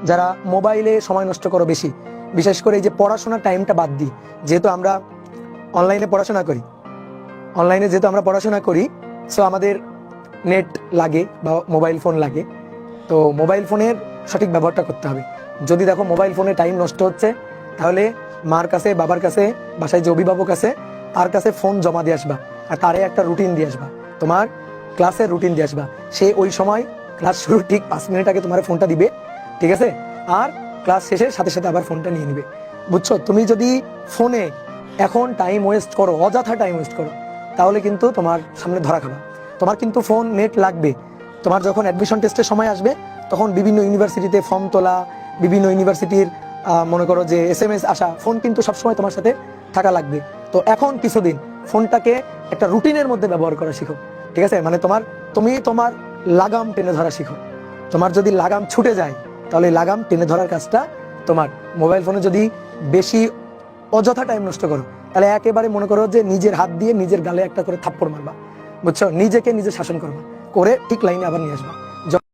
যারা মোবাইলে সময় নষ্ট করো বেশি, বিশেষ করে এই যে পড়াশোনার টাইমটা বাদ দিই, যেহেতু আমরা অনলাইনে পড়াশোনা করি, সো আমাদের নেট লাগে বা মোবাইল ফোন লাগে। তো মোবাইল ফোনের সঠিক ব্যবহারটা করতে হবে। যদি দেখো মোবাইল ফোনে টাইম নষ্ট হচ্ছে, তাহলে মার কাছে, বাবার কাছে, বাসায় যে অভিভাবক আছে তার কাছে ফোন জমা দিয়ে আসবা, আর তারে একটা রুটিন দিয়ে আসবা, তোমার ক্লাসের রুটিন দিয়ে আসবা। সে ওই সময় ক্লাস শুরু ঠিক 5 মিনিট আগে তোমার ফোনটা দিবে, ঠিক আছে? আর ক্লাস শেষের সাথে সাথে আবার ফোনটা নিয়ে নিবে, বুঝছো? তুমি যদি ফোনে এখন টাইম ওয়েস্ট করো, অযথা টাইম ওয়েস্ট করো, তাহলে কিন্তু তোমার সামনে ধরা খাবা। তোমার কিন্তু ফোন নেট লাগবে। তোমার যখন অ্যাডমিশন টেস্টের সময় আসবে, তখন বিভিন্ন ইউনিভার্সিটিতে ফর্ম তোলা, বিভিন্ন ইউনিভার্সিটির মনে করো যে SMS আসা, ফোন কিন্তু সবসময় তোমার সাথে থাকা লাগবে। তো এখন কিছুদিন ফোনটাকে একটা রুটিনের মধ্যে ব্যবহার করা শিখো, ঠিক আছে? মানে তুমি তোমার লাগাম টেনে ধরা শিখো। তোমার যদি লাগাম ছুটে যায়, তাহলে লাগাম টেনে ধরার কাজটা তোমার। মোবাইল ফোনে যদি বেশি অযথা টাইম নষ্ট করো, তাহলে একেবারে মনে করো যে নিজের হাত দিয়ে নিজের গালে একটা করে থাপ্পড় মারবা, বুঝছো? নিজেকে নিজে শাসন করবা, করে ঠিক লাইনে আবার নিয়ে আসবা।